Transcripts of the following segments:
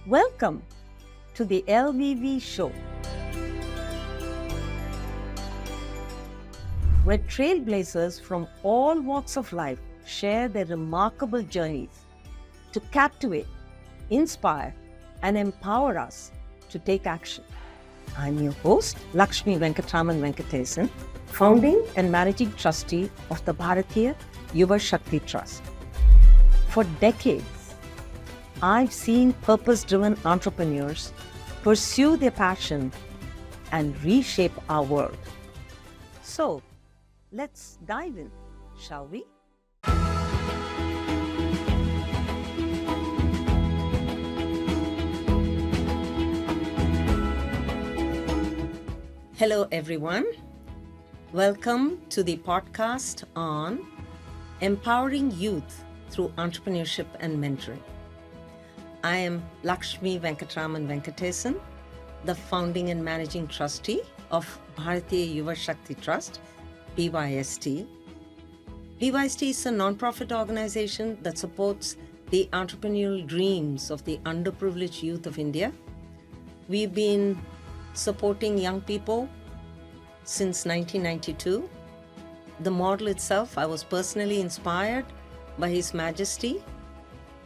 Welcome to the LVV Show, where trailblazers from all walks of life share their remarkable journeys to captivate, inspire, and empower us to take action. I'm your host, Lakshmi Venkataraman Venkatesan, founding and managing trustee of the Bharatiya, Yuva, Shakti Trust. For decades, I've seen purpose-driven entrepreneurs pursue their passion and reshape our world. So, let's dive in, shall we? Hello, everyone. Welcome to the podcast on empowering youth through entrepreneurship and mentoring. I am Lakshmi Venkataraman Venkatesan, the founding and managing trustee of Bharatiya Yuva Shakti Trust, BYST. BYST is a non-profit organization that supports the entrepreneurial dreams of the underprivileged youth of India. We've been supporting young people since 1992. The model itself, I was personally inspired by His Majesty,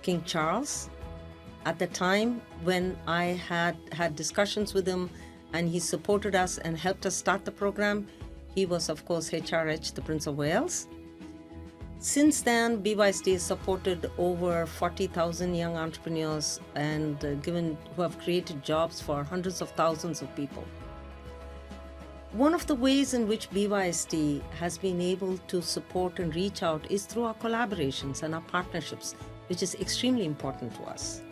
King Charles, at the time when I had discussions with him and he supported us and helped us start the program. He was, of course, HRH, the Prince of Wales. Since then, BYST has supported over 40,000 young entrepreneurs and who have created jobs for hundreds of thousands of people. One of the ways in which BYST has been able to support and reach out is through our collaborations and our partnerships, which is extremely important to us.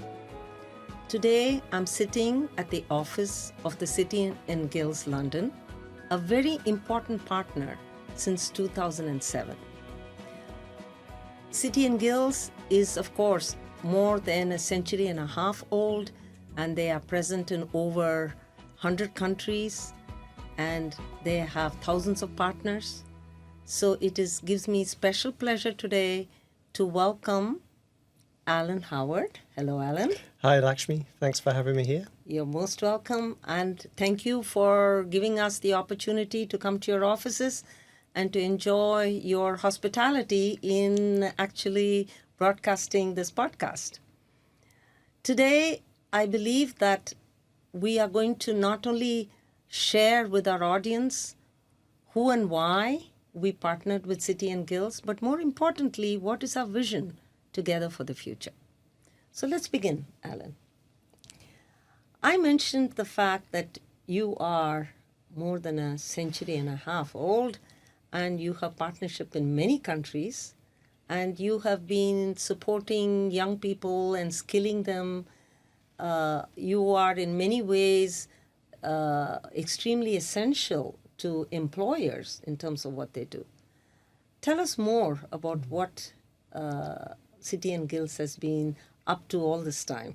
Today, I'm sitting at the office of the City and Guilds, London, a very important partner since 2007. City and Guilds is, of course, more than a century and a half old, and they are present in over 100 countries. And they have thousands of partners. So it gives me special pleasure today to welcome Alan Howard. Hello, Alan. Hi, Lakshmi. Thanks for having me here. You're most welcome. And thank you for giving us the opportunity to come to your offices and to enjoy your hospitality in actually broadcasting this podcast. Today, I believe that we are going to not only share with our audience who and why we partnered with City and Guilds, but more importantly, what is our vision together for the future. So let's begin, Alan. I mentioned the fact that you are more than a century and a half old, and you have partnership in many countries, and you have been supporting young people and skilling them. You are in many ways extremely essential to employers in terms of what they do. Tell us more about what City and Guilds has been up to all this time.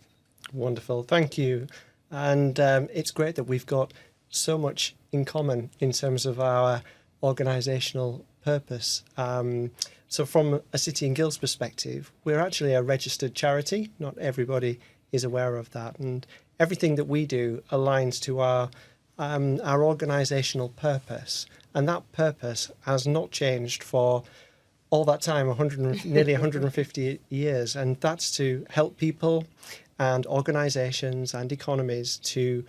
Wonderful. Thank you. And it's great that we've got so much in common in terms of our organisational purpose. So from a City and Guilds perspective, we're actually a registered charity. Not everybody is aware of that. And everything that we do aligns to our organisational purpose, and that purpose has not changed for all that time, nearly 150 years, and that's to help people and organisations and economies to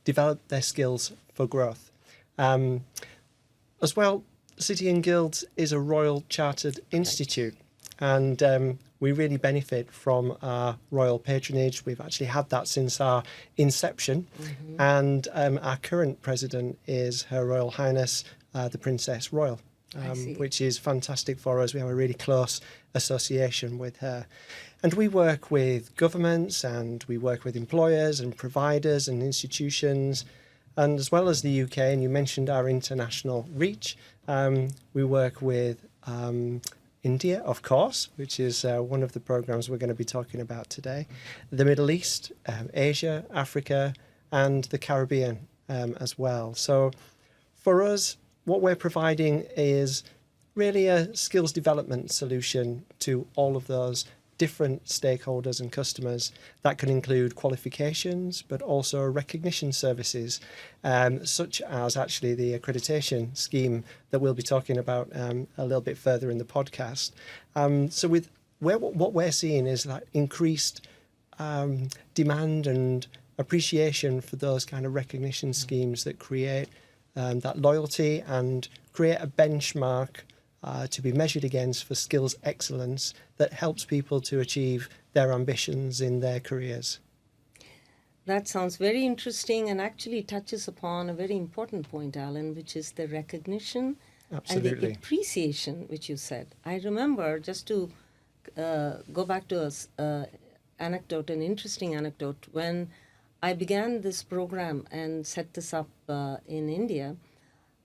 develop their skills for growth. As well, City and Guilds is a Royal Chartered Institute, and we really benefit from our royal patronage. We've actually had that since our inception. Mm-hmm. And our current president is Her Royal Highness, the Princess Royal, which is fantastic for us. We have a really close association with her. And we work with governments, and we work with employers and providers and institutions, and as well as the UK, and you mentioned our international reach, we work with India, of course, which is one of the programs we're going to be talking about today, the Middle East, Asia, Africa, and the Caribbean as well. So for us, what we're providing is really a skills development solution to all of those different stakeholders and customers. That can include qualifications, but also recognition services, such as actually the accreditation scheme that we'll be talking about a little bit further in the podcast. So with what we're seeing is that increased demand and appreciation for those kind of recognition schemes that create that loyalty and create a benchmark to be measured against for skills excellence that helps people to achieve their ambitions in their careers. That sounds very interesting and actually touches upon a very important point, Alan, which is the recognition Absolutely. and the appreciation, which you said. I remember, just to go back to an interesting anecdote, when I began this program and set this up in India,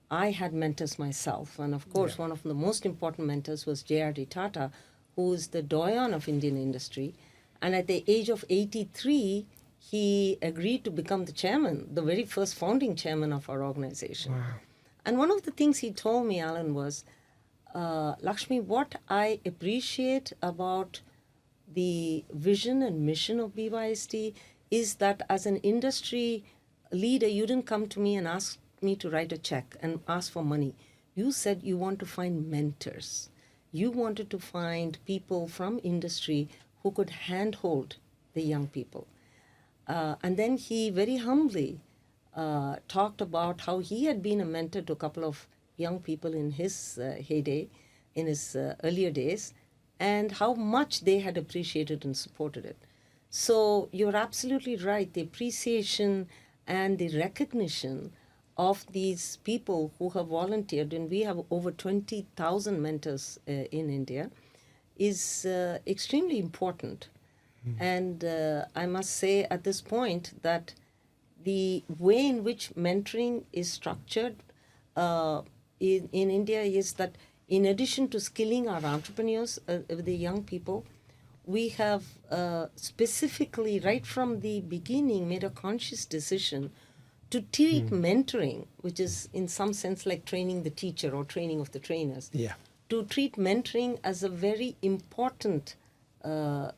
I had mentors myself. And of course, one of the most important mentors was J.R.D. Tata, who is the doyen of Indian industry. And at the age of 83, he agreed to become the chairman, the very first founding chairman of our organization. Wow. And one of the things he told me, Alan, was, Lakshmi, what I appreciate about the vision and mission of BYST is that as an industry leader, you didn't come to me and ask me to write a check and ask for money. You said you want to find mentors. You wanted to find people from industry who could handhold the young people. And then he very humbly talked about how he had been a mentor to a couple of young people in his heyday, in his earlier days, and how much they had appreciated and supported it. So you're absolutely right. The appreciation and the recognition of these people who have volunteered, and we have over 20,000 mentors in India, is extremely important. And I must say at this point that the way in which mentoring is structured in India is that in addition to skilling our entrepreneurs, the young people, we have specifically, right from the beginning, made a conscious decision to treat mentoring, which is in some sense like training the teacher or training of the trainers, to treat mentoring as a very important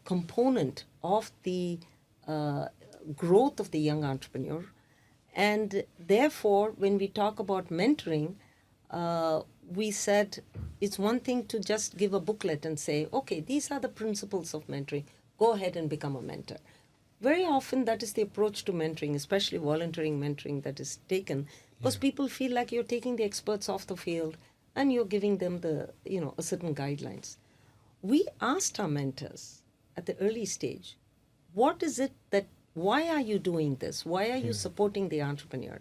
component of the growth of the young entrepreneur. And therefore, when we talk about mentoring, we said it's one thing to just give a booklet and say, okay, these are the principles of mentoring. Go ahead and become a mentor. Very often that is the approach to mentoring, especially volunteering mentoring that is taken, because people feel like you're taking the experts off the field and you're giving them the, a certain guidelines. We asked our mentors at the early stage, what is it that, why are you doing this? Why are you supporting the entrepreneur?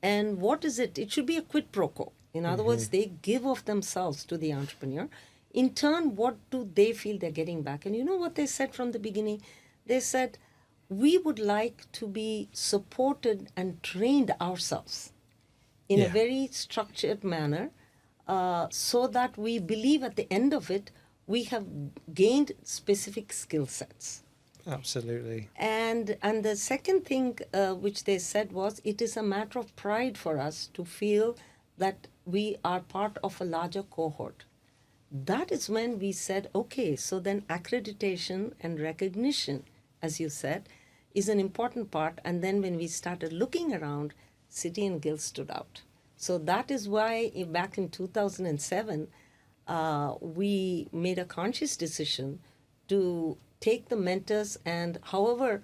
And what is it? It should be a quid pro quo. In other words, they give of themselves to the entrepreneur. In turn, what do they feel they're getting back? And you know what they said from the beginning? They said, we would like to be supported and trained ourselves in a very structured manner so that we believe at the end of it, we have gained specific skill sets. Absolutely. And the second thing which they said was, it is a matter of pride for us to feel that we are part of a larger cohort. That is when we said, okay, so then accreditation and recognition, as you said, is an important part. And then when we started looking around, City and Guilds stood out. So that is why back in 2007, we made a conscious decision to take the mentors, and however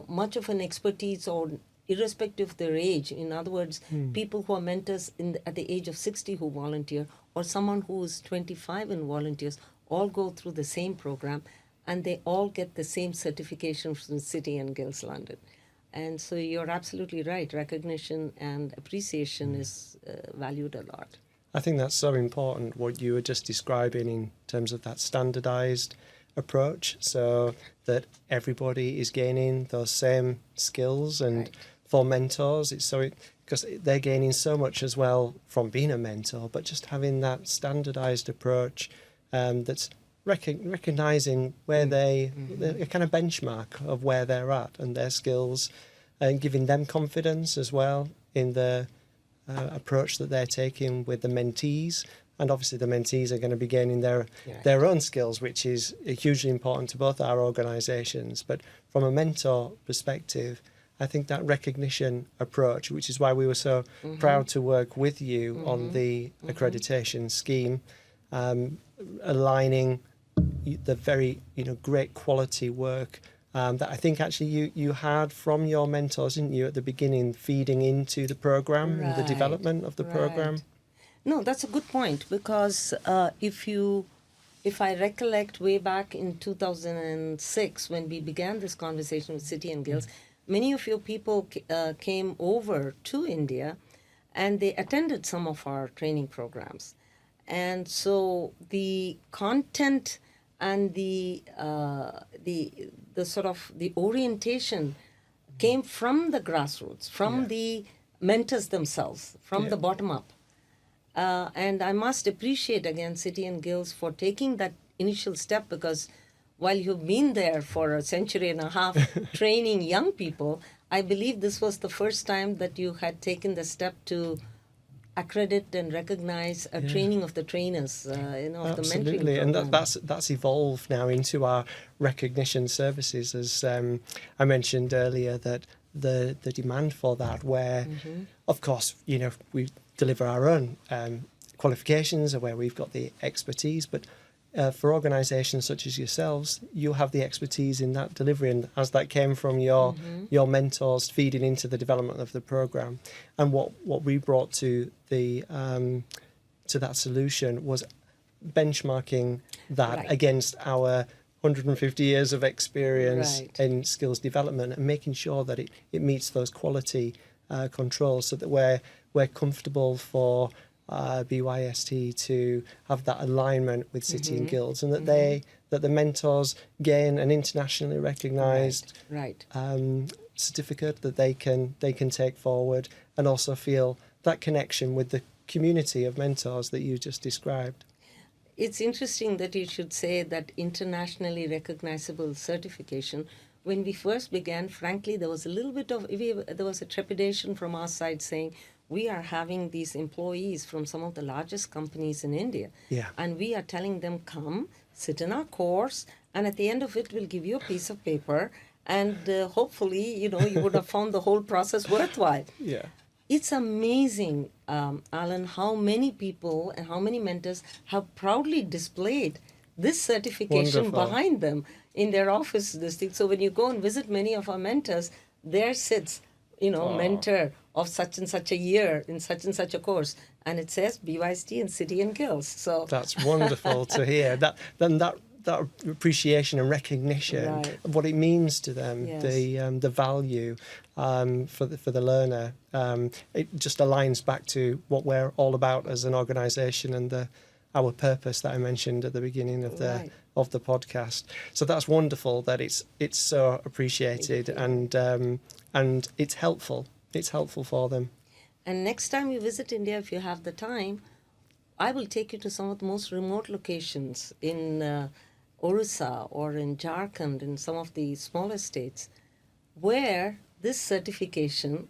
much of an expertise or irrespective of their age, in other words, people who are mentors at the age of 60 who volunteer, or someone who is 25 and volunteers, all go through the same program, and they all get the same certification from City and Guilds London. And so you're absolutely right. Recognition and appreciation is valued a lot. I think that's so important, what you were just describing in terms of that standardized approach, so that everybody is gaining those same skills. And for mentors, it's so because they're gaining so much as well from being a mentor, but just having that standardized approach that's recognizing where a kind of benchmark of where they're at and their skills, and giving them confidence as well in the approach that they're taking with the mentees, and obviously the mentees are going to be gaining their own skills, which is hugely important to both our organisations. But from a mentor perspective, I think that recognition approach, which is why we were so proud to work with you on the accreditation scheme, aligning the very great quality work that I think actually you had from your mentors, didn't you, at the beginning, feeding into the program and the development of the program. No, that's a good point, because if I recollect way back in 2006 when we began this conversation with City and Guilds, many of your people came over to India and they attended some of our training programs. And so the content and the sort of the orientation came from the grassroots, from the mentors themselves, from the bottom up. And I must appreciate again City and Guilds for taking that initial step, because while you've been there for a century and a half training young people, I believe this was the first time that you had taken the step to accredit and recognize a training of the trainers, of the mentoring program. Absolutely, and that's evolved now into our recognition services, as I mentioned earlier, that the demand for that, where of course we deliver our own qualifications, or where we've got the expertise, but for organisations such as yourselves, you have the expertise in that delivery, and as that came from your mentors feeding into the development of the program, and what we brought to the to that solution was benchmarking that against our 150 years of experience in skills development, and making sure that it meets those quality controls, so that we're comfortable for BYST to have that alignment with City and Guilds, and that the mentors gain an internationally recognised certificate that they can take forward, and also feel that connection with the community of mentors that you just described. It's interesting that you should say that internationally recognizable certification. When we first began, frankly, there was a little bit of there was a trepidation from our side, saying we are having these employees from some of the largest companies in India, and we are telling them, come sit in our course, and at the end of it we'll give you a piece of paper, and hopefully you would have found the whole process worthwhile. It's amazing, Alan, how many people and how many mentors have proudly displayed this certification behind them in their office district. So when you go and visit many of our mentors, there sits, mentor of such and such a year in such and such a course, and it says BYST and City and Guilds. So that's wonderful to hear. That appreciation and recognition of what it means to them, the value for the learner. It just aligns back to what we're all about as an organisation, and our purpose that I mentioned at the beginning of the podcast. So that's wonderful that it's so appreciated, and it's helpful. It's helpful for them. And next time you visit India, if you have the time, I will take you to some of the most remote locations in Orissa or in Jharkhand, in some of the smaller states, where this certification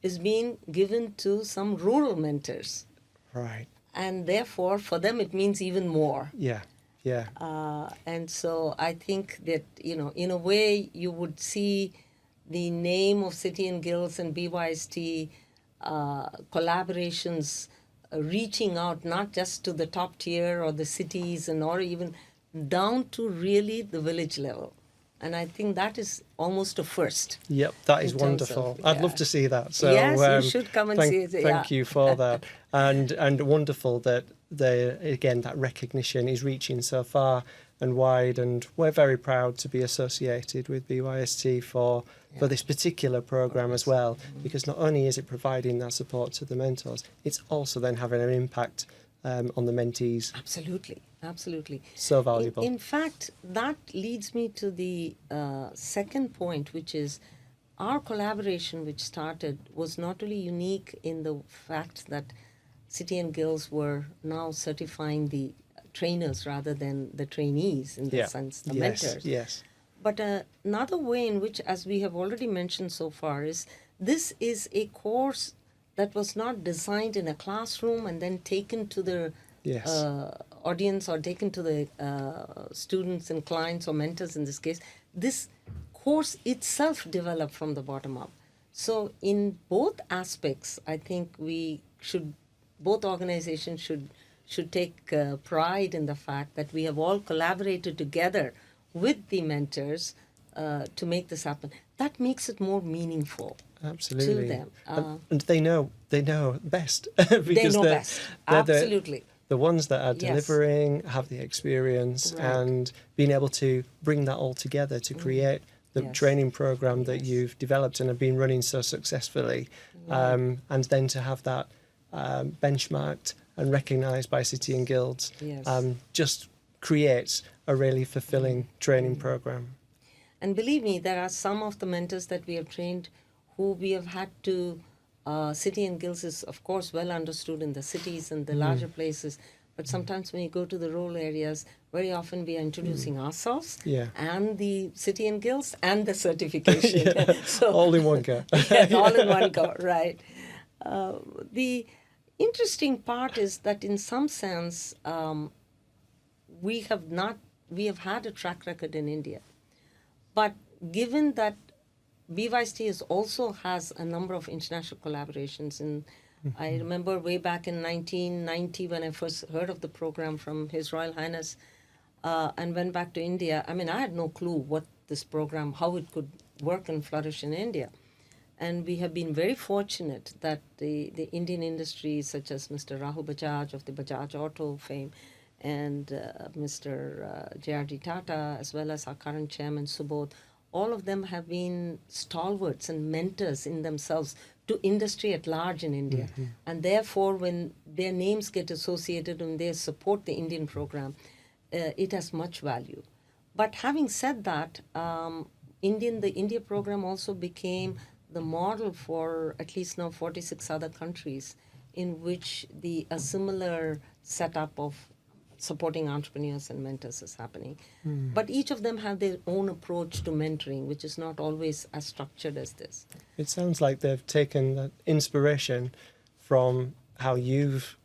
is being given to some rural mentors. Right. And therefore, for them, it means even more. Yeah. And so I think that, in a way, you would see the name of City and Guilds and BYST collaborations reaching out not just to the top tier or the cities, or even down to really the village level. And I think that is almost a first. Yep, that is wonderful. I'd love to see that. So yes, you should come and see it. Thank you for that. And wonderful that that recognition is reaching so far and wide, and we're very proud to be associated with BYST for this particular program as well, because not only is it providing that support to the mentors, it's also then having an impact on the mentees. Absolutely. So valuable. In fact, that leads me to the second point, which is our collaboration, which started, was not only unique in the fact that City and Guilds were now certifying the trainers rather than the trainees, in the sense, the mentors. Yes. But another way in which, as we have already mentioned so far, is this is a course that was not designed in a classroom and then taken to the Yes. audience or taken to the students and clients or mentors in this case, this course itself developed from the bottom up. So in both aspects, I think both organizations should take pride in the fact that we have all collaborated together with the mentors to make this happen. That makes it more meaningful. Absolutely. To them. And they know best. Because they know best. they're Absolutely. The ones that are Yes. delivering, have the experience, Right. and being able to bring that all together to create the Yes. training program that Yes. you've developed and have been running so successfully. Right. And then to have that benchmarked and recognised by City and Guilds Yes. just creates a really fulfilling training program. And believe me, there are some of the mentors that we have trained who we have had to, City and Guilds is of course well understood in the cities and the larger places, but sometimes when you go to the rural areas, very often we are introducing ourselves Yeah. and the City and Guilds and the certification. So, All in one go. yes, all in one go, right. The interesting part is that in some sense, we have had a track record in India. But given that BYST also has a number of international collaborations, and I remember way back in 1990 when I first heard of the program from His Royal Highness and went back to India. I mean, I had no clue what this program, how it could work and flourish in India. And we have been very fortunate that the Indian industries such as Mr. Rahul Bajaj of the Bajaj Auto fame and Mr. J.R.D. Tata, as well as our current chairman Subodh, all of them have been stalwarts and mentors in themselves to industry at large in India. And therefore, when their names get associated and they support the Indian program, it has much value. But having said that, the India program also became the model for at least now 46 other countries in which a similar setup of supporting entrepreneurs and mentors is happening. But each of them have their own approach to mentoring, which is not always as structured as this. It sounds like they've taken that inspiration from how you've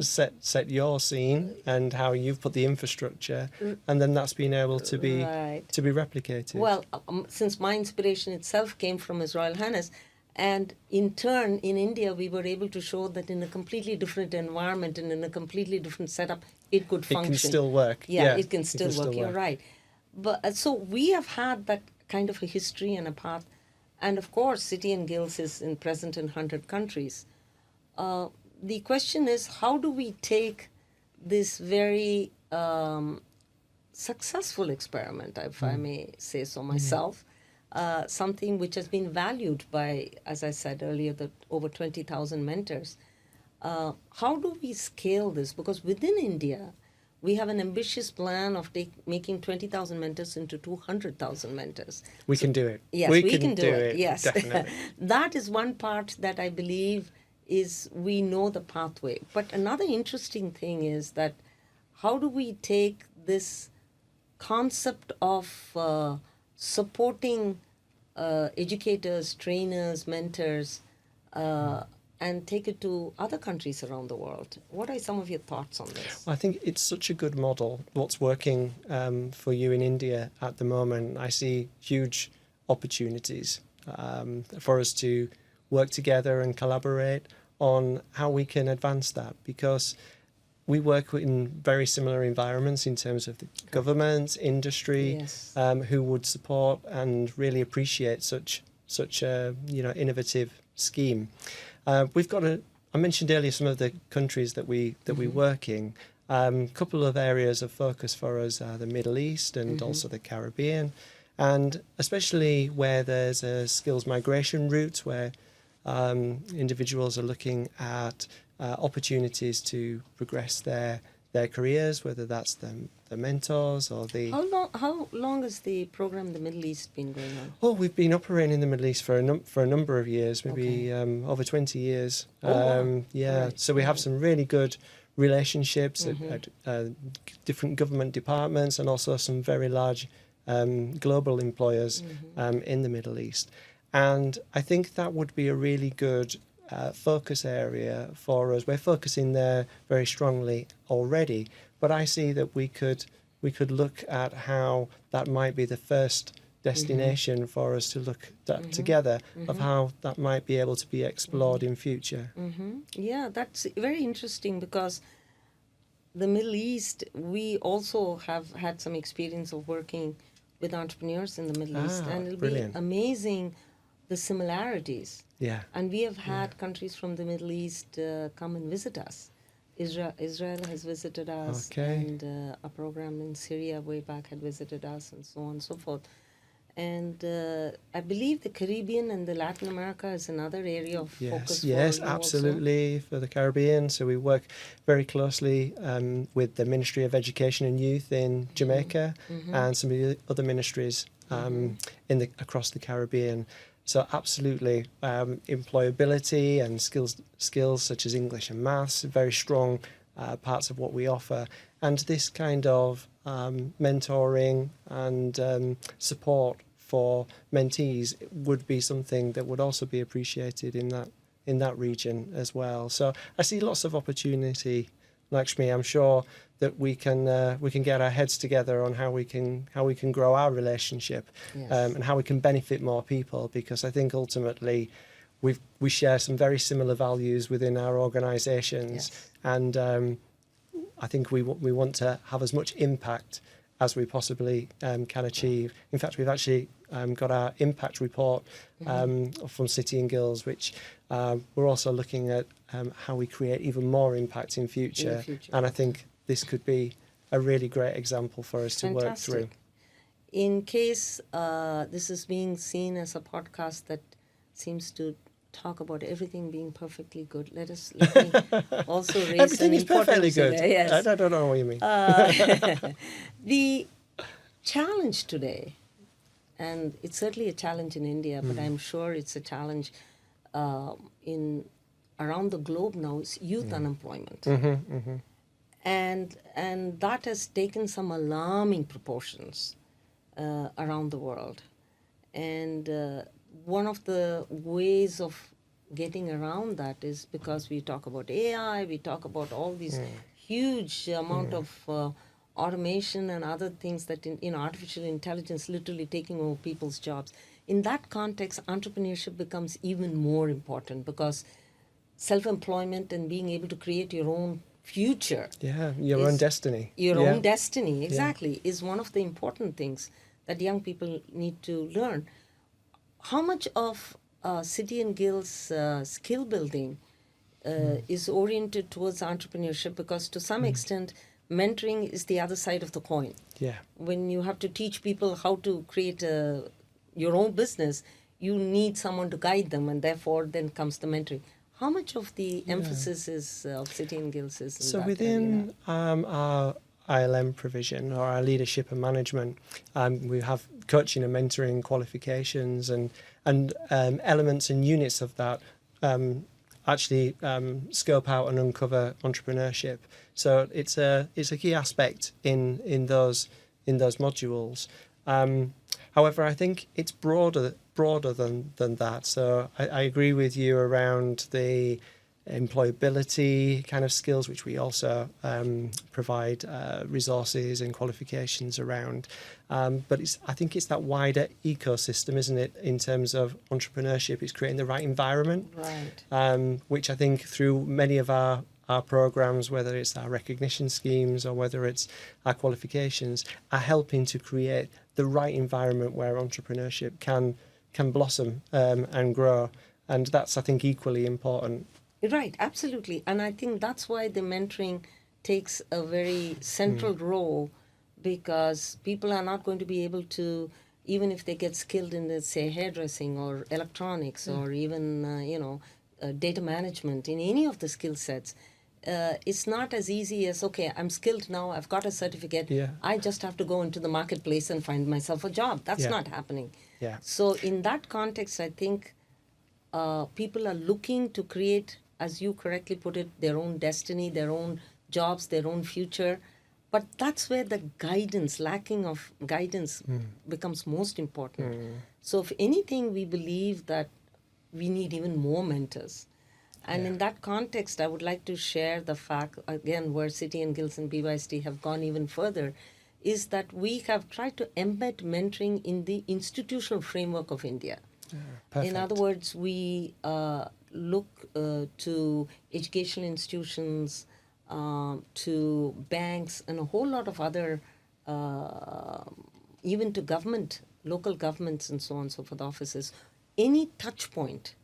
set your scene and how you've put the infrastructure, and then that's been able to be Right. to be replicated. Well, since my inspiration itself came from His Royal Highness, and in turn, in India, we were able to show that in a completely different environment and in a completely different setup, it could function. It can still work. Yeah, it can still work. You're right. But so we have had that kind of a history and a path. And of course, City and Guilds is present in 100 countries. The question is, how do we take this very successful experiment, if I may say so myself, something which has been valued by, as I said earlier, over 20,000 mentors. How do we scale this? Because within India, we have an ambitious plan of making 20,000 mentors into 200,000 mentors. We can do it. Yes, we can do it. Yes. Definitely. That is one part that I believe is we know the pathway. But another interesting thing is that how do we take this concept of supporting educators, trainers, mentors, and take it to other countries around the world? What are some of your thoughts on this? I think it's such a good model, what's working for you in India at the moment. I see huge opportunities for us to work together and collaborate on how we can advance that, because we work in very similar environments in terms of the government, industry, Yes. Who would support and really appreciate such a innovative scheme. We've got I mentioned earlier some of the countries that we work in. A couple of areas of focus for us are the Middle East and also the Caribbean, and especially where there's a skills migration route where individuals are looking at opportunities to progress their careers, whether that's the mentors or the... How long has the program in the Middle East been going on? Oh, we've been operating in the Middle East for a number of years, maybe over 20 years. Wow. Yeah, Right. so we have some really good relationships at different government departments and also some very large global employers in the Middle East. And I think that would be a really good focus area for us. We're focusing there very strongly already, but I see that we could look at how that might be the first destination for us to look at together of how that might be able to be explored in future. Yeah, that's very interesting because the Middle East, we also have had some experience of working with entrepreneurs in the Middle East, and it'll brilliant. be amazing the similarities. Yeah. And we have had countries from the Middle East come and visit us. Israel has visited us, and a program in Syria way back had visited us, and so on and so forth. And I believe the Caribbean and the Latin America is another area of focus. Yes, for you absolutely, for the Caribbean. So we work very closely with the Ministry of Education and Youth in Jamaica and some of the other ministries across the Caribbean. So absolutely, employability and skills such as English and maths, very strong parts of what we offer. And this kind of mentoring and support for mentees would be something that would also be appreciated in that region as well. So I see lots of opportunity, Lakshmi. I'm sure that we can get our heads together on how we can grow our relationship, and how we can benefit more people, because I think ultimately we share some very similar values within our organisations, and I think we want to have as much impact as we possibly can achieve. In fact, we've actually got our impact report from City and Guilds, which we're also looking at how we create even more impact in future. And I think this could be a really great example for us to work through. In case this is being seen as a podcast that seems to talk about everything being perfectly good, let me also raise everything an is perfectly good. Yes. I don't know what you mean. The challenge today, and it's certainly a challenge in India, but I'm sure it's a challenge in around the globe now, is youth unemployment. And that has taken some alarming proportions around the world. And one of the ways of getting around that is because we talk about AI, we talk about all these huge amount of automation and other things that, artificial intelligence literally taking over people's jobs. In that context, entrepreneurship becomes even more important, because self-employment and being able to create your own future. Your own destiny. Your own destiny, exactly, is one of the important things that young people need to learn. How much of City and Guilds skill building is oriented towards entrepreneurship? Because to some extent, mentoring is the other side of the coin. When you have to teach people how to create your own business, you need someone to guide them, and therefore then comes the mentoring. How much of the emphasis is of City and Guilds is in that within our ILM provision, or our leadership and management, we have coaching and mentoring qualifications and elements and units of that actually scope out and uncover entrepreneurship. So it's a key aspect in those modules. However, I think it's broader than that. So I agree with you around the employability kind of skills, which we also provide resources and qualifications around. But I think it's that wider ecosystem, isn't it, in terms of entrepreneurship? It's creating the right environment, which I think through many of our programs, whether it's our recognition schemes or whether it's our qualifications, are helping to create the right environment where entrepreneurship can blossom and grow. And that's, I think, equally important. Right, absolutely. And I think that's why the mentoring takes a very central role, because people are not going to be able to, even if they get skilled in, let's say, hairdressing or electronics or even, data management, in any of the skill sets, it's not as easy as, okay, I'm skilled now, I've got a certificate, I just have to go into the marketplace and find myself a job. That's not happening. So in that context, I think people are looking to create, as you correctly put it, their own destiny, their own jobs, their own future. But that's where the lacking of guidance becomes most important. So if anything, we believe that we need even more mentors. And in that context, I would like to share the fact, again, where City and Guilds and BYST have gone even further, is that we have tried to embed mentoring in the institutional framework of India. In other words, we look to educational institutions, to banks, and a whole lot of other, even to government, local governments, and so on and so forth, offices. Any touch point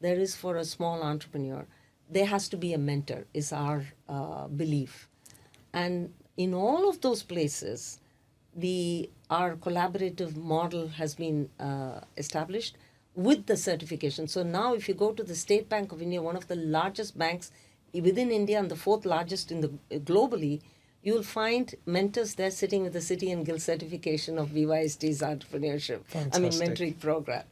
there is for a small entrepreneur, there has to be a mentor, is our belief. And in all of those places, our collaborative model has been established with the certification. So now if you go to the State Bank of India, one of the largest banks within India and the fourth largest in the globally, you'll find mentors there sitting with the City and Guild certification of BYST's entrepreneurship, mentoring program.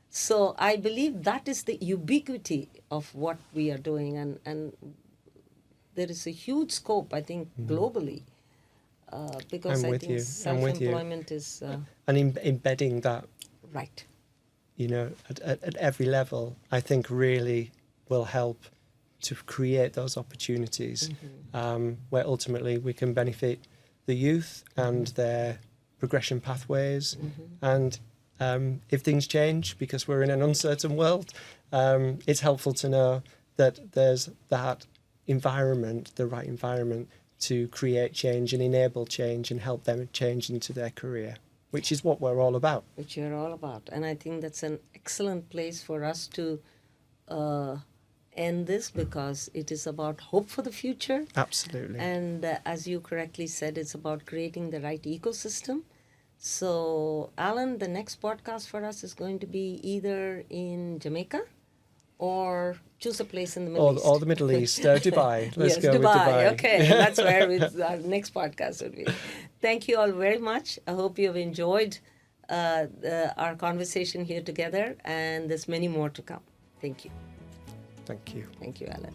So I believe that is the ubiquity of what we are doing, and there is a huge scope, I think, globally, because I think self-employment is... and embedding that, right, at every level, I think really will help to create those opportunities where ultimately we can benefit the youth and their progression pathways. And if things change, because we're in an uncertain world, it's helpful to know that there's that environment, the right environment to create change and enable change and help them change into their career, which is what we're all about. Which you're all about. And I think that's an excellent place for us to end this, because it is about hope for the future. Absolutely. And as you correctly said, it's about creating the right ecosystem. So, Alan, the next podcast for us is going to be either in Jamaica or choose a place in the Middle East. Or the Middle East, Dubai. Let's go with Dubai. Okay, that's where our next podcast would be. Thank you all very much. I hope you have enjoyed our conversation here together, and there's many more to come. Thank you. Thank you. Thank you, Alan.